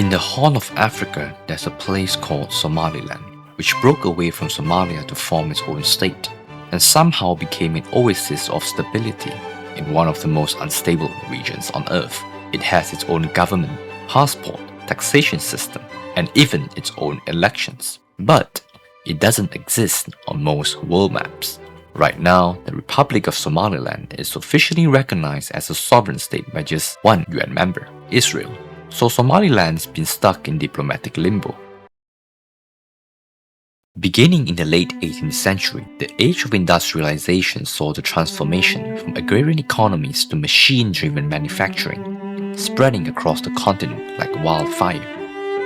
In the Horn of Africa, there's a place called Somaliland, which broke away from Somalia to form its own state, and somehow became an oasis of stability in one of the most unstable regions on Earth. It has its own government, passport, taxation system, and even its own elections. But it doesn't exist on most world maps. Right now, the Republic of Somaliland is officially recognized as a sovereign state by just one UN member, Israel. So Somaliland's been stuck in diplomatic limbo. Beginning in the late 18th century, the Age of Industrialization saw the transformation from agrarian economies to machine-driven manufacturing, spreading across the continent like wildfire.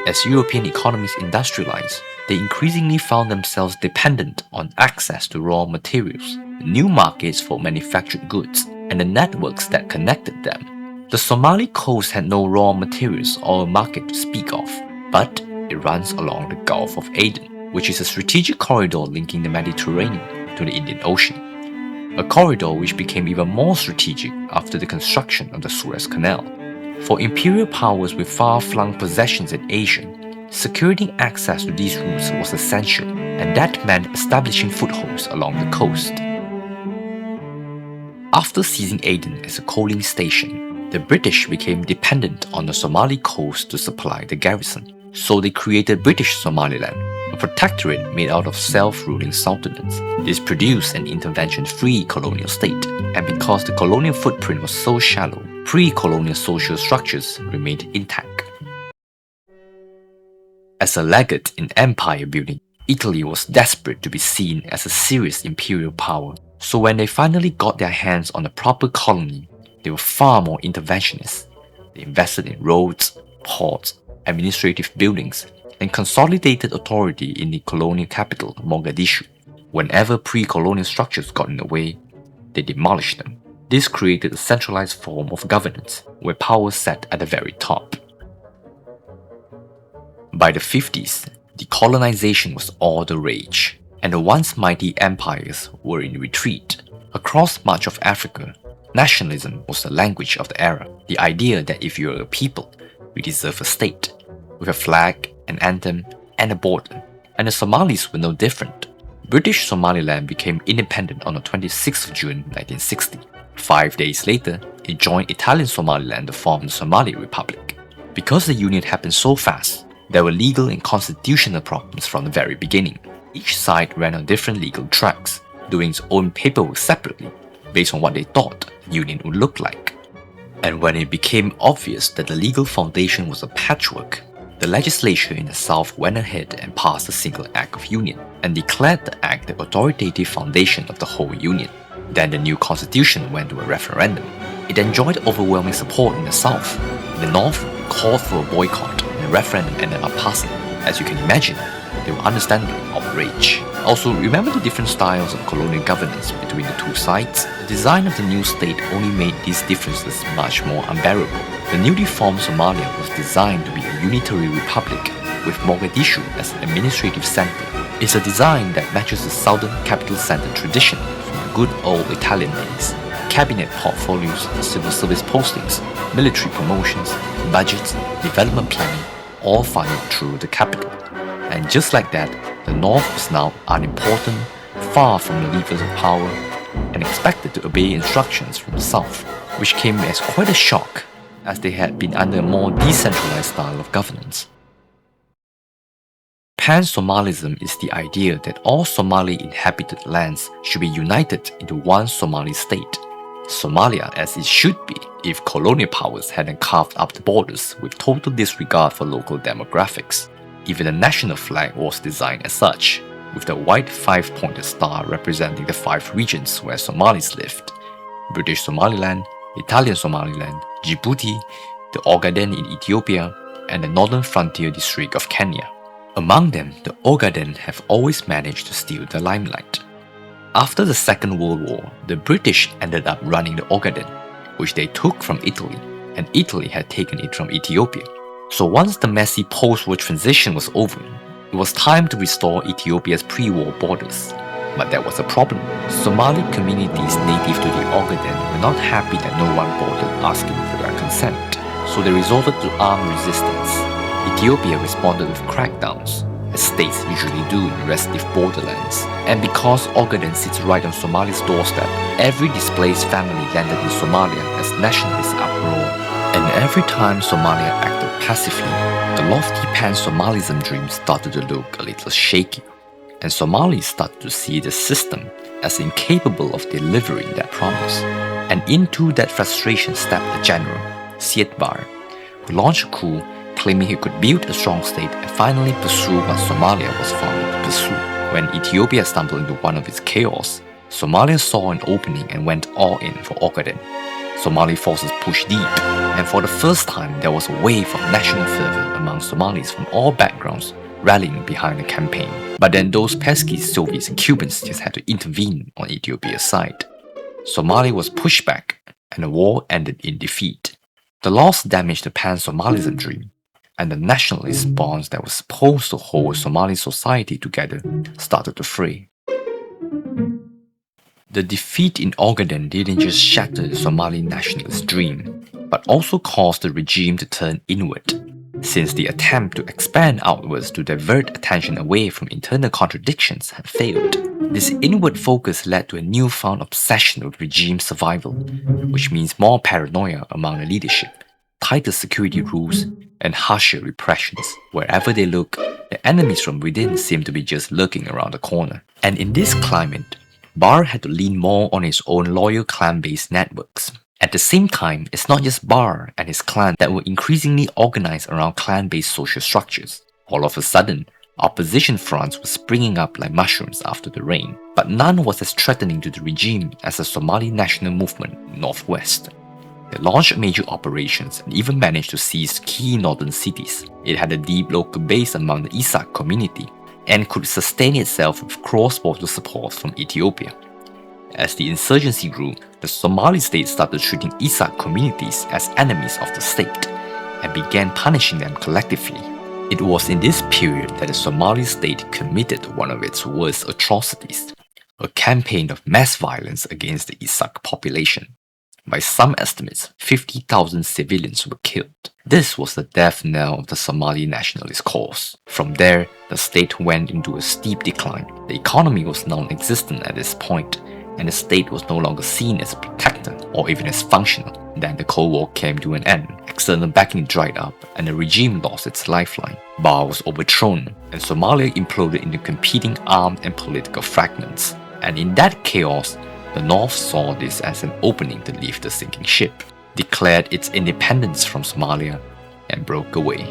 As European economies industrialized, they increasingly found themselves dependent on access to raw materials, new markets for manufactured goods, and the networks that connected them. The Somali coast had no raw materials or a market to speak of, but it runs along the Gulf of Aden, which is a strategic corridor linking the Mediterranean to the Indian Ocean. A corridor which became even more strategic after the construction of the Suez Canal. For imperial powers with far-flung possessions in Asia, securing access to these routes was essential, and that meant establishing footholds along the coast. After seizing Aden as a coaling station, the British became dependent on the Somali coast to supply the garrison, so they created British Somaliland, a protectorate made out of self-ruling sultanates. This produced an intervention-free colonial state, and because the colonial footprint was so shallow, pre-colonial social structures remained intact. As a legate in empire building, Italy was desperate to be seen as a serious imperial power, so when they finally got their hands on a proper colony, they were far more interventionist. They invested in roads, ports, administrative buildings, and consolidated authority in the colonial capital, Mogadishu. Whenever pre-colonial structures got in the way, they demolished them. This created a centralized form of governance, where power sat at the very top. By the 50s, decolonization was all the rage, and the once mighty empires were in retreat. Across much of Africa, nationalism was the language of the era, the idea that if you are a people, we deserve a state, with a flag, an anthem, and a border. And the Somalis were no different. British Somaliland became independent on the 26th of June 1960. 5 days later, it joined Italian Somaliland to form the Somali Republic. Because the union happened so fast, there were legal and constitutional problems from the very beginning. Each side ran on different legal tracks, doing its own paperwork separately, based on what they thought the union would look like. And when it became obvious that the legal foundation was a patchwork, the legislature in the south went ahead and passed a single Act of Union, and declared the act the authoritative foundation of the whole union. Then the new constitution went to a referendum. It enjoyed overwhelming support in the south. The north called for a boycott, and the referendum ended up passing. As you can imagine, they were understandably outraged. Also, remember the different styles of colonial governance between the two sides? The design of the new state only made these differences much more unbearable. The newly formed Somalia was designed to be a unitary republic, with Mogadishu as an administrative center. It's a design that matches the southern capital center tradition from the good old Italian days. Cabinet portfolios, civil service postings, military promotions, budgets, development planning, all funneled through the capital. And just like that, the north was now unimportant, far from the levers of power, and expected to obey instructions from the south, which came as quite a shock, as they had been under a more decentralized style of governance. Pan-Somalism is the idea that all Somali inhabited lands should be united into one Somali state, Somalia as it should be if colonial powers hadn't carved up the borders with total disregard for local demographics. Even the national flag was designed as such, with the white five-pointed star representing the 5 regions where Somalis lived: British Somaliland, Italian Somaliland, Djibouti, the Ogaden in Ethiopia, and the northern frontier district of Kenya. Among them, the Ogaden have always managed to steal the limelight. After the Second World War, the British ended up running the Ogaden, which they took from Italy, and Italy had taken it from Ethiopia. So once the messy post-war transition was over, it was time to restore Ethiopia's pre-war borders. But there was a problem. Somali communities native to the Ogaden were not happy that no one bothered asking for their consent, so they resorted to armed resistance. Ethiopia responded with crackdowns, as states usually do in restive borderlands. And because Ogaden sits right on Somalia's doorstep, every displaced family landed in Somalia as nationalists uproar. And every time Somalia acted passively, the lofty Pan-Somalism dream started to look a little shaky, and Somalis started to see the system as incapable of delivering that promise. And into that frustration stepped the general, Siad Barre, who launched a coup claiming he could build a strong state and finally pursue what Somalia was founded to pursue. When Ethiopia stumbled into one of its chaos, Somalia saw an opening and went all in for Ogaden. Somali forces pushed deep, and for the first time there was a wave of national fervor among Somalis from all backgrounds rallying behind the campaign. But then those pesky Soviets and Cubans just had to intervene on Ethiopia's side. Somalia was pushed back, and the war ended in defeat. The loss damaged the Pan-Somalism dream, and the nationalist bonds that were supposed to hold Somali society together started to fray. The defeat in Ogaden didn't just shatter the Somali nationalist dream, but also caused the regime to turn inward, since the attempt to expand outwards to divert attention away from internal contradictions had failed. This inward focus led to a newfound obsession with regime survival, which means more paranoia among the leadership, tighter security rules, and harsher repressions. Wherever they look, the enemies from within seem to be just lurking around the corner. And in this climate, Barre had to lean more on his own loyal clan-based networks. At the same time, it's not just Barre and his clan that were increasingly organized around clan-based social structures. All of a sudden, opposition fronts were springing up like mushrooms after the rain, but none was as threatening to the regime as the Somali national movement in Northwest. They launched major operations and even managed to seize key northern cities. It had a deep local base among the Isak community and could sustain itself with cross-border support from Ethiopia. As the insurgency grew, the Somali state started treating Isak communities as enemies of the state and began punishing them collectively. It was in this period that the Somali state committed one of its worst atrocities, a campaign of mass violence against the Isak population. By some estimates, 50,000 civilians were killed. This was the death knell of the Somali nationalist cause. From there, the state went into a steep decline. The economy was non-existent at this point, and the state was no longer seen as a protector or even as functional. Then the Cold War came to an end, external backing dried up, and the regime lost its lifeline. Barre was overthrown, and Somalia imploded into competing armed and political fragments. And in that chaos, the North saw this as an opening to leave the sinking ship, declared its independence from Somalia, and broke away.